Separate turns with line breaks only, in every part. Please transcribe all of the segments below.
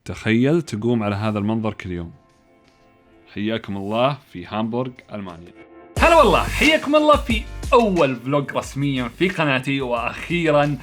تخيل تقوم على هذا المنظر كل يوم. حياكم الله في هامبورغ ألمانيا.
هلا والله، حياكم الله في أول فلوج رسميا في قناتي. وأخيرا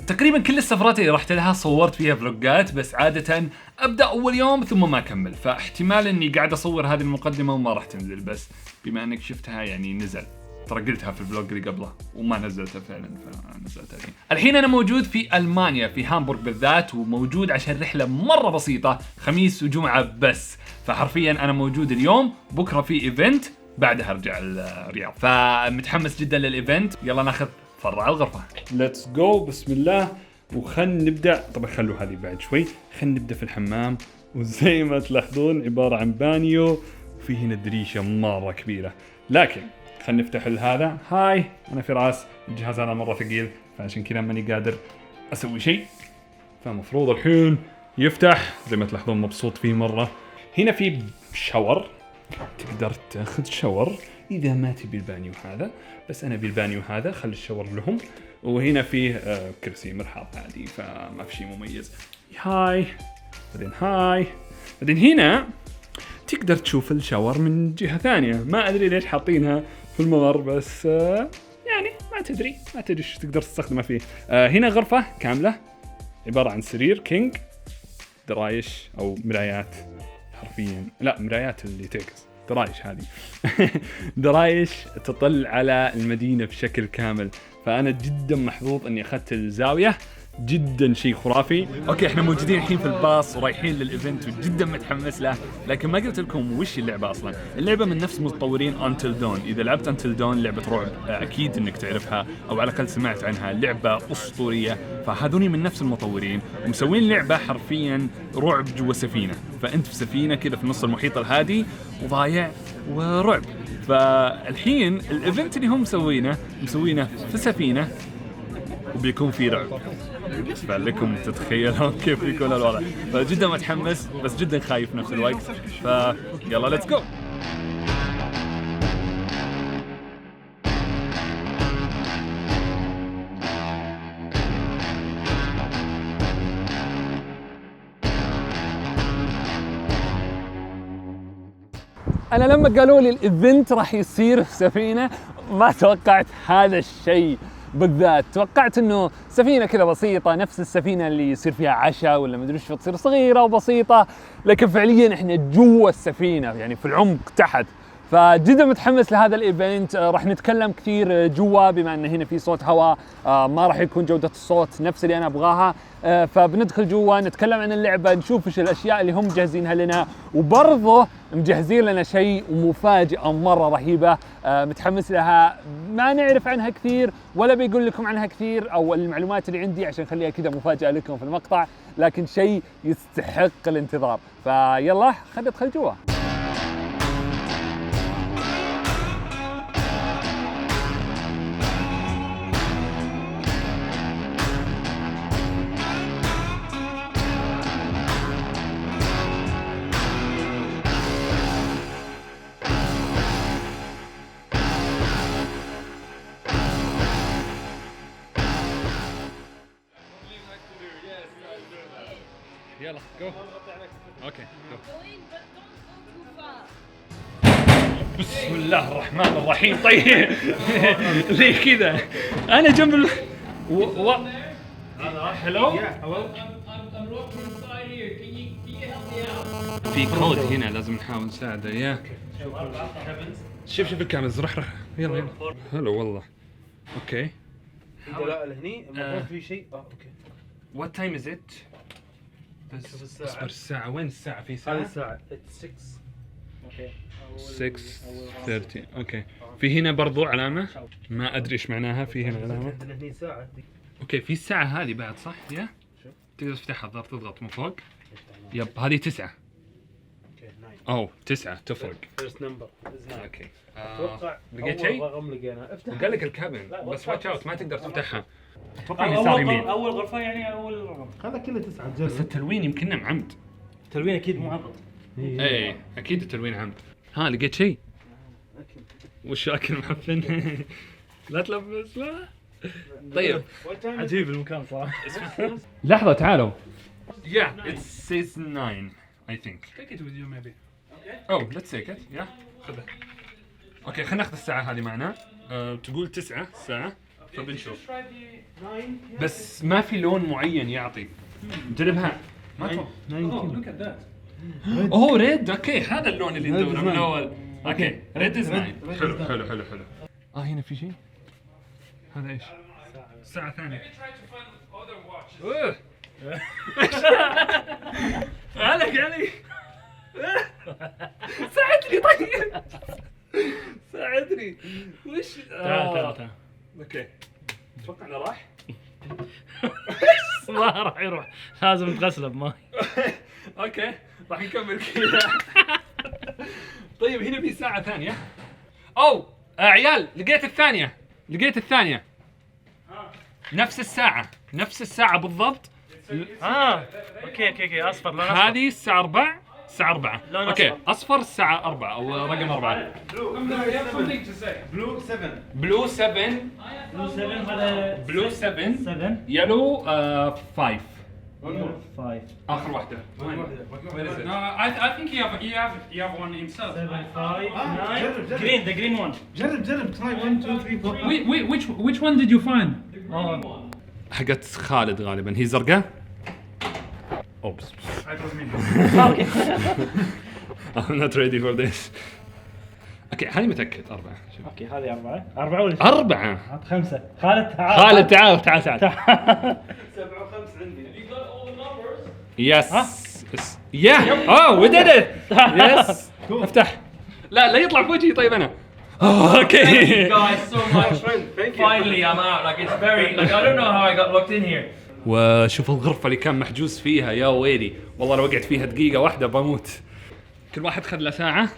تقريبا كل السفرات اللي رحت لها صورت فيها فلوجات، بس عادة أبدأ أول يوم ثم ما أكمل، فاحتمال إني قاعد أصور هذه المقدمة وما راح تنزل. بس بما أنك شفتها يعني نزل، ترى قلتها في الفلوج اللي قبله وما نزلتها فعلا، فنزلتها الحين. أنا موجود في ألمانيا في هامبورغ بالذات، وموجود عشان رحلة مرة بسيطة، خميس وجمعة بس. فحرفيا أنا موجود اليوم، بكرة في إيفنت، بعدها أرجع الرياض. فمتحمس جدا للإيفنت. يلا ناخذ فرع الغرفة.
ليتس جو، بسم الله. وخلنا نبدأ. طبعا خلوا هذه بعد شوي. خلنا نبدأ في الحمام، وزي ما تلاحظون عبارة عن بانيو، وفي هنا دريشة مرة كبيرة. لكن خلنا نفتح هذا. هاي، أنا فراس. الجهاز هذا مرة ثقيل، فعشان كذا ماني قادر أسوي شيء. فمفروض الحين يفتح. زي ما تلاحظون مبسوط فيه مرة. هنا في شاور، تقدر تاخذ شاور إذا ما تبي البانيو هذا، بس أنا بالبانيو هذا خلي الشاور لهم. وهنا فيه كرسي مرحاض عادي، فما في شيء مميز. هاي، بعدين هاي، بعدين هنا تقدر تشوف الشاور من جهة ثانية. ما أدري ليش حاطينها في الممر، بس يعني ما تدري ايش تقدر تستخدمها فيه. هنا غرفة كاملة عبارة عن سرير كينج، درايش أو مرايات، حرفيا لا مرايات اللي تعكس، درايش هذه درايش تطل على المدينة بشكل كامل. فأنا جدا محظوظ أني أخذت الزاوية، جدا شيء خرافي.
اوكي، احنا موجودين الحين في الباص ورايحين للايفنت وجدا متحمس له، لكن ما قلت لكم وش اللعبه اصلا. اللعبه من نفس مطورين Until Dawn. اذا لعبت Until Dawn لعبه رعب، اكيد انك تعرفها او على الاقل سمعت عنها. لعبه اسطوريه. فهذوني من نفس المطورين ومسوين لعبه حرفيا رعب جوا سفينه. فانت في سفينه كذا في نص المحيط الهادي وضايع ورعب. فالحين الايفنت اللي هم مسوينه في سفينه وبيكون في رعب. فلكم تتخيلون كيف يكون الوضع. فجدا متحمس بس جدا خايف في نفس الوقت. فيلا ليتس جو. انا لما قالوا لي الايفنت راح يصير في سفينه ما توقعت هذا الشيء بالذات. توقعت انه سفينه كذا بسيطه، نفس السفينه اللي يصير فيها عشاء ولا ما ادري ايش، تصير صغيره وبسيطه، لكن فعليا احنا جوا السفينه يعني في العمق تحت. فجدا متحمس لهذا الايفنت. راح نتكلم كثير جوا بما ان هنا في صوت هواء، ما راح يكون جوده الصوت نفس اللي انا ابغاها. فبندخل جوا نتكلم عن اللعبه، نشوف ايش الاشياء اللي هم مجهزينها لنا، وبرضه مجهزين لنا شيء ومفاجاه مره رهيبه. متحمس لها، ما نعرف عنها كثير ولا بيقول لكم عنها كثير، او المعلومات اللي عندي عشان خليها كذا مفاجاه لكم في المقطع، لكن شيء يستحق الانتظار. فيلا خلينا ندخل جوا.
يلا جو. اوكي جو. بسم الله الرحمن الرحيم. طيب ليه كذا؟ انا جنب هلو. في كود هنا لازم نحاول نساعده. يا شوف الكاميرا. رح يلا. هلو والله. اوكي.
لا هني المفروض في شيء. اوكي.
What time is it؟ بس اصبر، الساعة وين الساعة؟ في ساعة؟
هذه الساعة 6. اوكي
6:30. اوكي. في هنا برضو علامة ما ادري ايش معناها. في هنا علامة.
عندنا هني ساعة.
اوكي في الساعة هذه بعد صح؟ يا تقدر تفتحها، تضغط من فوق. يب هذه 9. اوه 9 تفرق.
فيرست نمبر.
اوكي.
اتوقع
لقيت
اول
شيء؟
رقم لقينا. افتح.
وقال لك الكابن بس واتش اوت ما تقدر تفتحها. اتوقع
أول
يسار يمين.
اول غرفة يعني اول رقم. هذا كله 9.
بس التلوين يمكننا عمد.
التلوين اكيد مو عبط.
ايه اكيد التلوين عمد. ها لقيت شيء؟ وش اكل معفن؟ لا تلبس لا. طيب
عجيب المكان صراحة.
لحظة تعالوا. Yeah, it says 9, I think.
Take it with you maybe.
Oh, let's take it. Yeah. خذها. اوكي خلينا ناخذ الساعة هذه معنا. تقول 9 الساعة فبنشوف.
Try the 9.
بس ما في لون معين يعطي. جربها. ما
Oh, look at that.
اوه ريد. اوكي هذا اللون اللي ندوره من اول. اوكي ريد از 9. حلو حلو حلو حلو. هنا في شيء. هذا ايش؟ ساعة ثانية. اوه عليك عليك. ساعدني طيب. ساعدني. وش؟
تعال.
اوكي. اتوقع انه راح.
ما راح يروح، لازم تغسله بماي.
اوكي راح نكمل كذا. طيب هنا في ساعة ثانية. او عيال لقيت الثانية. نفس الساعة بالضبط.
اوكي اصفر لون اصفر.
هذه الساعة 4 الساعة 4.
لون
اوكي اصفر الساعة 4 او رقم 4.
بلو 7.
بلو 7
هذا
بلو 7
7.
يلو 5.
5.
اخر واحدة. Where is it?
No, I think you have one inside.
7 5 9. Green, the green one.
جرب try 1 2 3 4.
Wait, which one did you find?
Oh.
حقت خالد غالبا هي زرقاء. اوبس.
It was me.
Okay.
I'm not ready for this. اوكي هذه متأكد 4. شوف.
اوكي هذه 4. 4 ولا
4.
حط 5. خالد تعال.
خالد تعال
7 و5 عندي.
يس. Yeah. Oh, we did it. Yes. افتح. لا يطلع في وجهي طيب انا. اوكي.
guys so much. Finally, I'm out. Like it's very. Like I don't know how I got locked in here.
وشوف الغرفة اللي كان محجوز فيها يا ويلي، والله لو وقعت فيها دقيقة واحدة بموت. كل واحد خذ له ساعة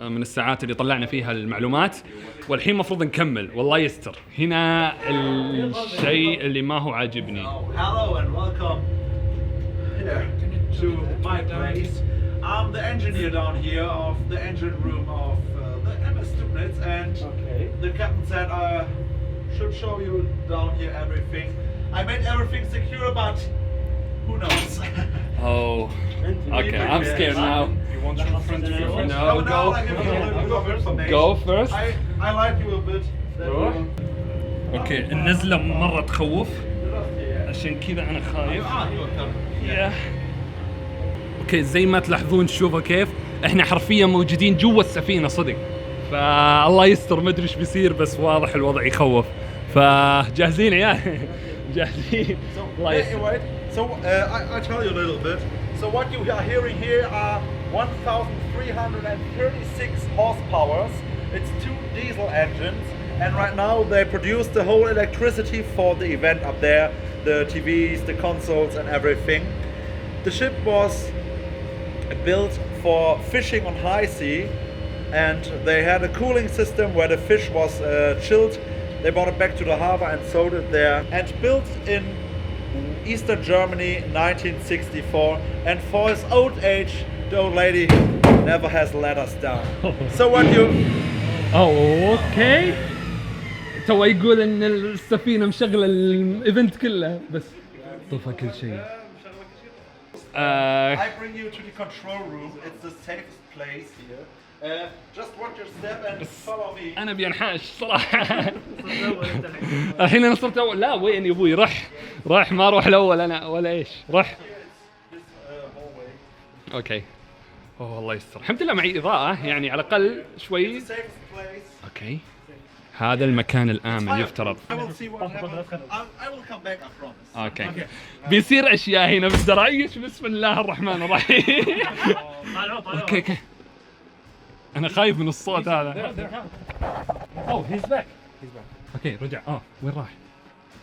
من الساعات اللي طلعنا فيها المعلومات، والحين مفروض نكمل. والله يستر. هنا الشيء اللي ما هو عاجبني.
Hello and welcome here to my place. I'm the engineer down here of the engine room of the MS Stugnitz, and the captain said I should show you down here everything. I made everything secure, but who knows?
Oh. Okay, I'm scared now.
You want your friend to feel free?
No,
Now I give you a little bit of information.
Go first.
I like you a bit.
اوكي النزلة مرة تخوف، عشان كذا انا خايف. اوكي زي ما تلاحظون شوفوا كيف احنا حرفيا موجودين جوا السفينة صدق. فالله يستر ما ادري ايش بيصير، بس واضح الوضع يخوف. فجاهزين عيال؟ جاهزين. الله يستر.
Anyway, so I tell you a little bit. So what you are hearing here are 1,336 horsepowers. It's 2 diesel engines, and right now they produce the whole electricity for the event up there, the TVs, the consoles, and everything. The ship was built for fishing on high sea, and they had a cooling system where the fish was chilled. They brought it back to the harbor and sold it there. And built in Eastern Germany, 1964. And for his old age, the old lady never has let us down. So what you...
اوكي. تو يقول ان السفينة مشغلة الايفنت كله بس طفى كل شيء.
I bring you to the control room. It's the safest place here. Just watch your step and follow me.
انا بينحاش صراحة. الحين انا صرت اول. لا وين يا ابوي؟ راح ما اروح الاول انا ولا ايش؟ راح. اوكي. اوه الله يستر. الحمد لله معي اضاءة يعني على الاقل شوي.
Safest place.
اوكي. هذا المكان الآمن يفترض.
I will see what happens. I will come back, I promise.
اوكي. بيصير اشياء هنا بالدرايش. بسم الله الرحمن الرحيم. اوكي. انا خايف من الصوت هذا. اوه هيز باك. اوكي رجع. وين راح؟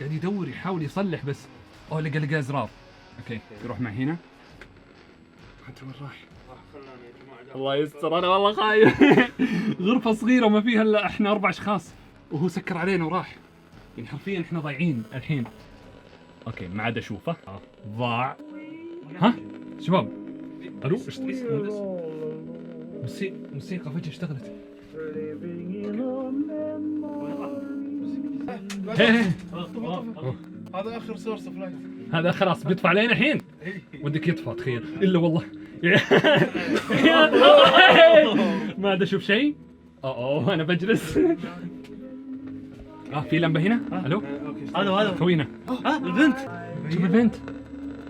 قاعد يدور يحاول يصلح بس. لقى ازرار. اوكي يروح مع هنا. انت وين راح؟ الله يستر انا والله خايف. غرفة صغيرة وما فيها الا احنا 4 اشخاص، وهو سكر علينا وراح. يعني حرفيا احنا ضايعين الحين. اوكي ما عاد اشوفه. ضاع. ها شباب الو ايش موسيقى فجأة اشتغلت.
هذا اخر سورس اوف لايف.
هذا خلاص بيطفى علينا الحين ودك يطفى تخيل الا والله ما ادري اشوف شيء. اوه انا بجلس. في لمبه هنا. الو
هذا
خوينا
البنت.
شوف البنت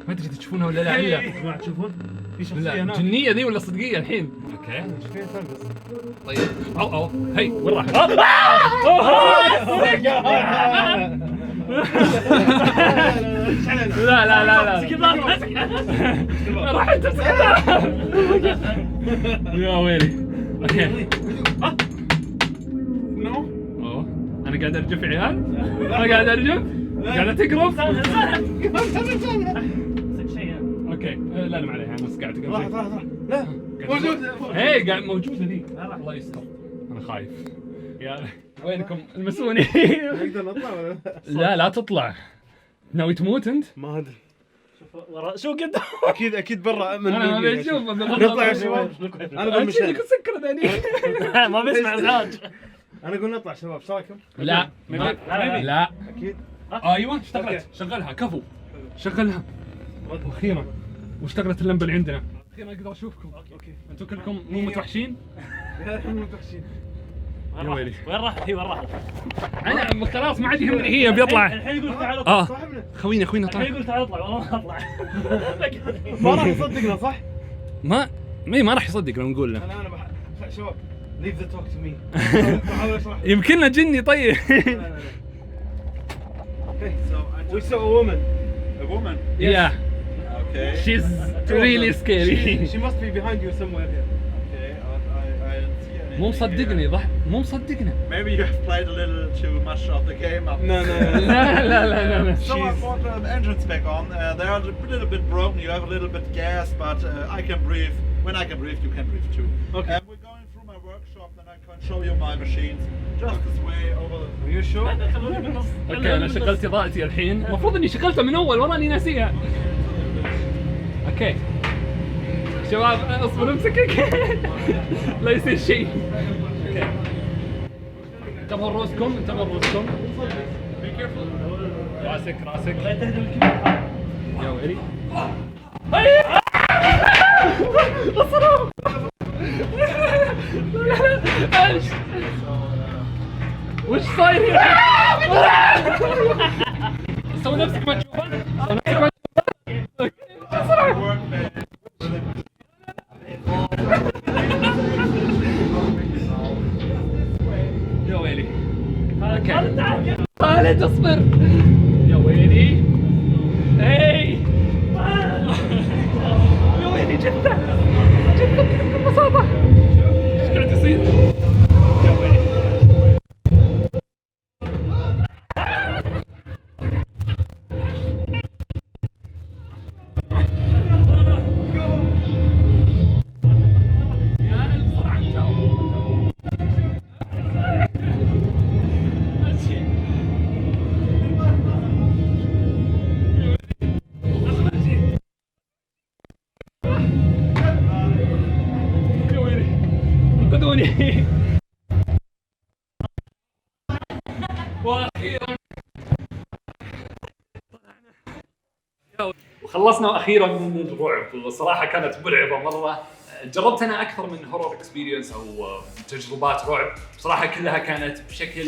ما ادري اذا تشوفونها ولا لا. الا
يا جماعه تشوفون في شخصيه
لا
هناك.
جنيه ذي ولا صدقيه الحين؟ اوكي
فين تلبس؟
طيب او هي وين راحت؟ لا لا لا لا راح تمسكها يا ويلي. اوكي اوه انا قاعد ارجف يا عيال. انا قاعد ارجف قاعد تقرف. اوكي لا ما عليه انا بس قاعد تقرف.
لا موجود.
هي قاعد موجوده ذي. الله يستر انا خايف. يا وينكم المسوني؟
نقدر نطلع ولا
لا تطلع. ناوي تموت انت؟
ما ادري. شوف ورا شو قدام. اكيد برا من
انا ما بشوف.
نطلع يا شباب. انا اقول مش
لك سكر ذاني.
ما بسمع ازعاج. انا اقول نطلع شباب ايش رايكم؟
لا لا
اكيد.
ايوه اشتغلت. شغلها كفو شغلها اخيرا. واشتغلت اللمبه اللي عندنا اخيرا اقدر اشوفكم.
اوكي
انتم كلكم مو متوحشين.
احنا متوحشين.
يا ويلي
وين راحت هي وين راحت؟
انا خلاص ما عاد يهمني هي بيطلع.
الحين يقول تعال اطلع.
صاحبنا خوينا
الحين
طلع.
يقول تعال اطلع والله ما اطلع. ما راح يصدقنا صح؟
ما راح يصدق لو نقول له.
انا شباب leave the talk to me. بحاول اشرح.
يمكننا جني طيب.
Okay, so we saw a woman.
A woman.
Yeah,
Okay.
she's really scary.
She must be behind you somewhere here.
Okay. I didn't see anything
مو مصدقني
here.
مو مصدقنا.
Maybe you have played a little too much of the game up.
No.
لا.
So I brought the engines back on. They are a little bit broken. You have a little bit gas, but I can breathe. When I can breathe, you can breathe too.
Okay.
We're going through my workshop, and I can show you my machines. Just this way over.
Are you sure?
اوكي انا شغلت اضاءتي الحين. المفروض اني شغلتها من اول وراني ناسيها. اوكي شباب اصبر امسكك. لا يصير شيء. اوكي انتبهوا رؤوسكم. راسك يا ويلي. وش صاير هنا؟ سوي نفسك ما تشوفه. يا ويلي. اوكي خالد اصبر. يا ويلي. اي يا ويلي جدا بكل بساطة. ايش قاعد يصير؟ يا ويلي. واخيرا وخلصنا اخيرا من الرعب. صراحه كانت مرعبه مره. جربت انا اكثر من هورر اكسبيرينس او تجربات رعب بصراحه كلها كانت بشكل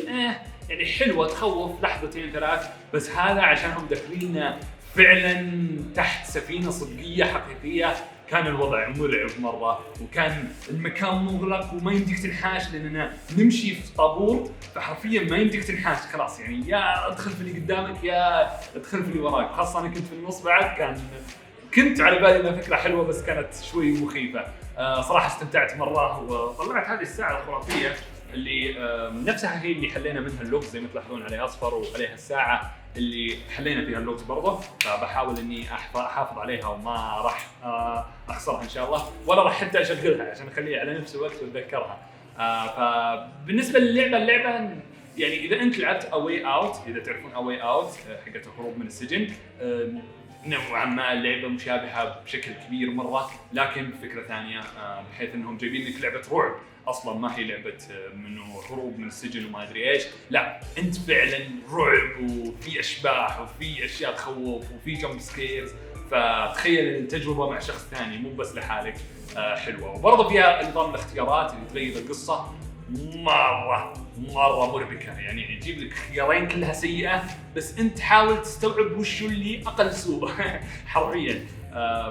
يعني حلوه تخوف لحظتين ثلاث. بس هذا عشانهم داخلين فعلا تحت سفينه صدقيه حقيقيه. كان الوضع مرعب مره وكان المكان مغلق وما يمديك تنحاش لاننا نمشي في طابور فحرفيا ما يمديك تنحاش خلاص. يعني يا ادخل في اللي قدامك يا ادخل في اللي وراك. خاصه انا كنت في النص بعد. كنت على بالي انها فكره حلوه بس كانت شوي مخيفه. صراحه استمتعت مره وطلعت هذه الساعه الخرافيه اللي نفسها هي اللي حلينا منها اللغز زي ما تلاحظون عليه اصفر وعليها الساعه اللي حلينا فيها اللغز برضه. فبحاول اني احافظ عليها وما راح اخسرها ان شاء الله ولا راح حتى اشغلها عشان اخليها على نفس الوقت واتذكرها. فبالنسبه للعبه يعني اذا انت لعبت اواي اوت، اذا تعرفون اواي اوت حقت الهروب من السجن،
نوعا ما اللعبه مشابهه بشكل كبير مره، لكن بفكره ثانيه بحيث انهم جايبين لك لعبه رعب اصلا ما هي لعبه منه هروب من السجن وما ادري ايش، لا انت فعلا رعب وفي اشباح وفي اشياء تخوف وفي جمب سكيرز. فتخيل التجربه مع شخص ثاني مو بس لحالك حلوه. وبرضه فيها نظام الاختيارات اللي تغير القصه مره مربكه، يعني يجيب لك خيارين كلها سيئه بس انت حاول تستوعب وش اللي اقل سوء حرفيا.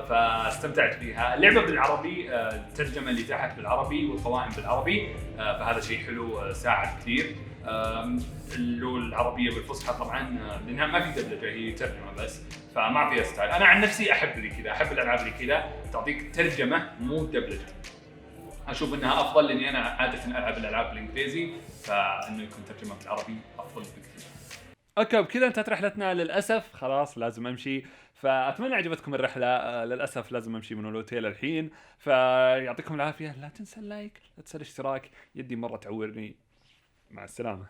فاستمتعت فيها. اللعبه بالعربي، الترجمه اللي تحت بالعربي والقوائم بالعربي، فهذا شيء حلو ساعد كثير. اللغه العربيه بالفصحى طبعا لانها ما في دبلجه، هي ترجمه بس، فما فيها ستايل. انا عن نفسي احب اللي كذا، احب الالعاب اللي كذا تعطيك ترجمه مو دبلجه. اشوف انها افضل لاني انا عاده العب الالعاب بالانجليزي، فانه يكون ترجمه بالعربي افضل بكثير.
اوكي بكذا انتهت رحلتنا للاسف، خلاص لازم امشي. فاتمنى عجبتكم الرحله. للاسف لازم امشي من الاوتيل الحين، فيعطيكم العافيه. لا تنسى اللايك، لا تنسى الاشتراك، يدي مره تعورني. مع السلامه.